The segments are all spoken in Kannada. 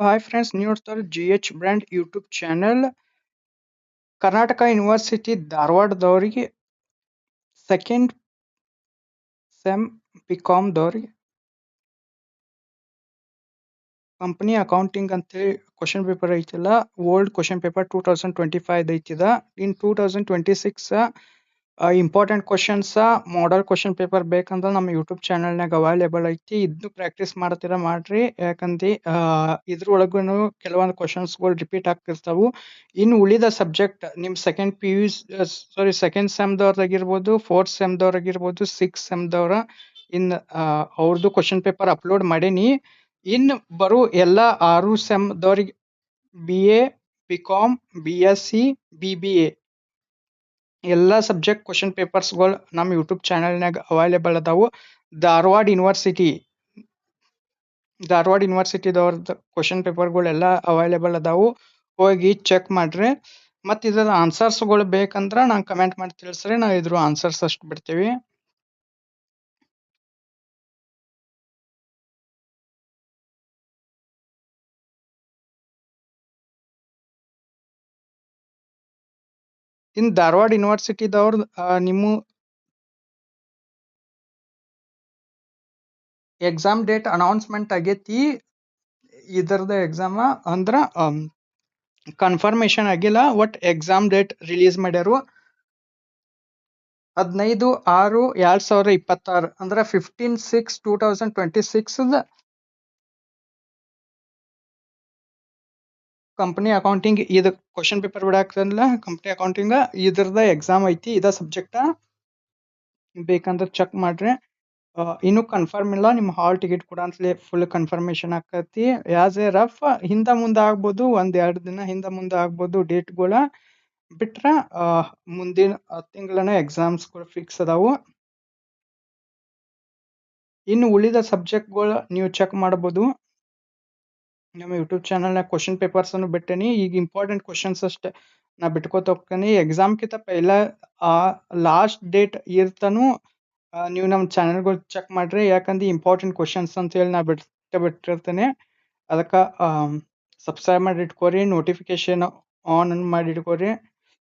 ಹಾಯ್ ಫ್ರೆಂಡ್ಸ್, ನೀವು ನೋಡ್ತಾರೆ GH brand YouTube channel. Karnataka university ಧಾರವಾಡದವ್ರಿಗೆ second sem BCom company accounting ಅಂತೇಳಿ ಕ್ವಶನ್ ಪೇಪರ್ ಐತಿಲ್ಲ. ಓಲ್ಡ್ ಕ್ವಶನ್ ಪೇಪರ್ 2025 ಐತಿದ. In 2026 important questions model question paper ಬೇಕಂದ್ರೆ ನಮ್ಮ ಯೂಟ್ಯೂಬ್ ಚಾನಲ್ನಾಗ ಅವೈಲೇಬಲ್ ಐತಿ. ಇದನ್ನು ಪ್ರಾಕ್ಟೀಸ್ ಮಾಡ್ತೀರಾ ಮಾಡ್ರಿ, ಯಾಕಂದ್ರೆ ಇದ್ರೊಳಗೂ ಕೆಲವೊಂದು ಕ್ವಶನ್ಸ್ಗಳು ರಿಪೀಟ್ ಆಗ್ತಿರ್ತಾವು. ಇನ್ನು ಉಳಿದ ಸಬ್ಜೆಕ್ಟ್ ನಿಮ್ ಸೆಕೆಂಡ್ ಸೆಮ್ದವ್ರದಾಗಿರ್ಬೋದು, ಫೋರ್ತ್ ಸೆಮ್ದವ್ರಾಗಿರ್ಬೋದು, ಸಿಕ್ಸ್ ಸೆಮ್ದವ್ರ ಅವ್ರದ್ದು ಕ್ವಶನ್ ಪೇಪರ್ ಅಪ್ಲೋಡ್ ಮಾಡೀನಿ. ಇನ್ನು ಬರೋ ಎಲ್ಲ 6 ಸೆಮ್ದವ್ರಿಗೆ BA, BCom, BSc, BBA ಎಲ್ಲ ಸಬ್ಜೆಕ್ಟ್ ಕ್ವಶನ್ ಪೇಪರ್ಸ್ಗಳು ನಮ್ಮ ಯೂಟ್ಯೂಬ್ ಚಾನಲ್ನಾಗ ಅವೈಲೇಬಲ್ ಅದಾವು. ಧಾರವಾಡ ಯೂನಿವರ್ಸಿಟಿದವ್ರದ್ದು ಕ್ವಶನ್ ಪೇಪರ್ಗಳೆಲ್ಲ ಅವೈಲೇಬಲ್ ಅದಾವು. ಹೋಗಿ ಚೆಕ್ ಮಾಡ್ರಿ. ಮತ್ತು ಇದರ ಆನ್ಸರ್ಸ್ಗಳು ಬೇಕಂದ್ರೆ ನಾನು ಕಮೆಂಟ್ ಮಾಡಿ ತಿಳಿಸ್ರಿ, ನಾವು ಇದ್ರ ಆನ್ಸರ್ಸ್ ಅಷ್ಟು ಬಿಡ್ತೀವಿ. ಇನ್ ಧಾರವಾಡ ಯೂನಿವರ್ಸಿಟಿದವ್ರ ನಿಮ್ಮ ಎಕ್ಸಾಮ್ ಡೇಟ್ ಅನೌನ್ಸ್ಮೆಂಟ್ ಆಗೈತಿ. ಇದರದ ಎಕ್ಸಾಮ್ ಅಂದ್ರ ಕನ್ಫರ್ಮೇಶನ್ ಆಗಿಲ್ಲ. ಒಟ್ ಎಕ್ಸಾಮ್ ಡೇಟ್ ರಿಲೀಸ್ ಮಾಡ್ಯಾರು 15/6/2026 ಅಂದ್ರೆ 15/6/2026 ಕಂಪನಿ ಅಕೌಂಟಿಂಗ್ ಇದು ಕ್ವಶನ್ ಪೇಪರ್ ಬಿಡಾಕ್ತಲ್ಲ. ಕಂಪನಿ ಅಕೌಂಟಿಂಗ್ ಇದ್ರದ ಎಕ್ಸಾಮ್ ಐತಿ. ಇದ ಸಬ್ಜೆಕ್ಟ್ ಬೇಕಂದ್ರೆ ಚೆಕ್ ಮಾಡ್ರಿ. ಇನ್ನೂ ಕನ್ಫರ್ಮ್ ಇಲ್ಲ. ನಿಮ್ಮ ಹಾಲ್ ಟಿಕೆಟ್ ಕೂಡ ಅಂತಲೇ ಫುಲ್ ಕನ್ಫರ್ಮೇಶನ್ ಆಕತಿ. ಆಸ್ ಎ ರಫ್ ಹಿಂದ ಮುಂದೆ ಆಗ್ಬೋದು, 1-2 ದಿನ ಹಿಂದ ಮುಂದೆ ಆಗ್ಬೋದು ಡೇಟ್ಗಳ. ಬಿಟ್ರ ಮುಂದಿನ ತಿಂಗಳನ್ನ ಎಕ್ಸಾಮ್ಸ್ಗಳು ಫಿಕ್ಸ್ ಅದಾವು. ಇನ್ನು ಉಳಿದ ಸಬ್ಜೆಕ್ಟ್ಗಳು ನೀವು ಚೆಕ್ ಮಾಡ್ಬೋದು. ನಮ್ಮ ಯೂಟ್ಯೂಬ್ ಚಾನಲ್ನಾಗ ಕ್ವಶನ್ ಪೇಪರ್ಸ್ ಅನ್ನು ಬಿಟ್ಟೇನಿ. ಈಗ ಇಂಪಾರ್ಟೆಂಟ್ ಕ್ವಶನ್ಸ್ ಅಷ್ಟೇ ನಾ ಬಿಟ್ಕೋತ ಹೋಗ್ತೇನೆ. ಎಕ್ಸಾಮ್ಕಿಂತ ಪೈಲ ಲಾಸ್ಟ್ ಡೇಟ್ ಇರ್ತಾನು ನೀವು ನಮ್ಮ ಚಾನಲ್ಗಳು ಚೆಕ್ ಮಾಡ್ರಿ. ಯಾಕಂದ್ರೆ ಇಂಪಾರ್ಟೆಂಟ್ ಕ್ವಶನ್ಸ್ ಅಂತ ಹೇಳಿ ನಾ ಬಿಟ್ಟಿರ್ತೇನೆ. ಅದಕ್ಕೆ ಸಬ್ಸ್ಕ್ರೈಬ್ ಮಾಡಿ ಇಟ್ಕೋರಿ, ನೋಟಿಫಿಕೇಶನ್ ಆನ್ ಮಾಡಿ ಇಟ್ಕೋರಿ.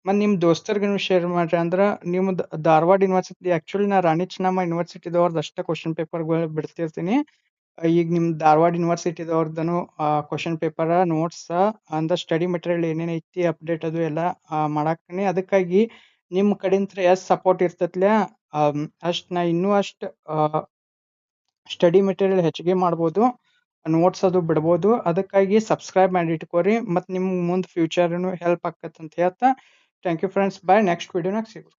ಮತ್ತು ನಿಮ್ಮ ದೋಸ್ತರಿಗೂ ಶೇರ್ ಮಾಡ್ರಿ. ಅಂದ್ರೆ ನಿಮ್ದು ಧಾರವಾಡ ಯೂನಿವರ್ಸಿಟಿ, ಆ್ಯಕ್ಚುಲಿ ನಾ ರಾಣಿ ಚೆನ್ನಮ್ಮ ಯೂನಿವರ್ಸಿಟಿದವ್ರದ್ದು ಅಷ್ಟೇ ಕ್ವಶನ್ ಪೇಪರ್ಗಳು ಬಿಡ್ತಿರ್ತೀನಿ. ಈಗ ನಿಮ್ಮ ಧಾರವಾಡ ಯೂನಿವರ್ಸಿಟಿದವ್ರದ್ದು ಕ್ವಶನ್ ಪೇಪರ್ ನೋಟ್ಸ್ ಅಂದ್ರೆ ಸ್ಟಡಿ ಮೆಟೀರಿಯಲ್ ಏನೇನು ಐತಿ ಅಪ್ಡೇಟ್ ಅದು ಎಲ್ಲ ಮಾಡಾಕ್ತೀನಿ. ಅದಕ್ಕಾಗಿ ನಿಮ್ಮ ಕಡೆಯಿಂದ ಎಷ್ಟು ಸಪೋರ್ಟ್ ಇರ್ತೈತ್ಲ ಅಷ್ಟು ನಾ ಇನ್ನೂ ಅಷ್ಟು ಸ್ಟಡಿ ಮೆಟೀರಿಯಲ್ ಹೆಚ್ಚಿಗೆ ಮಾಡ್ಬೋದು, ನೋಟ್ಸ್ ಅದು ಬಿಡ್ಬೋದು. ಅದಕ್ಕಾಗಿ ಸಬ್ಸ್ಕ್ರೈಬ್ ಮಾಡಿ ಇಟ್ಕೋರಿ. ಮತ್ತು ನಿಮ್ಗೆ ಮುಂದೆ ಫ್ಯೂಚರ್ನು ಹೆಲ್ಪ್ ಆಕತ್ತಂತ ಹೇಳ್ತಾ thank you friends. Bye. Next ವಿಡಿಯೋನಾಗ ಸಿಗೋಣ.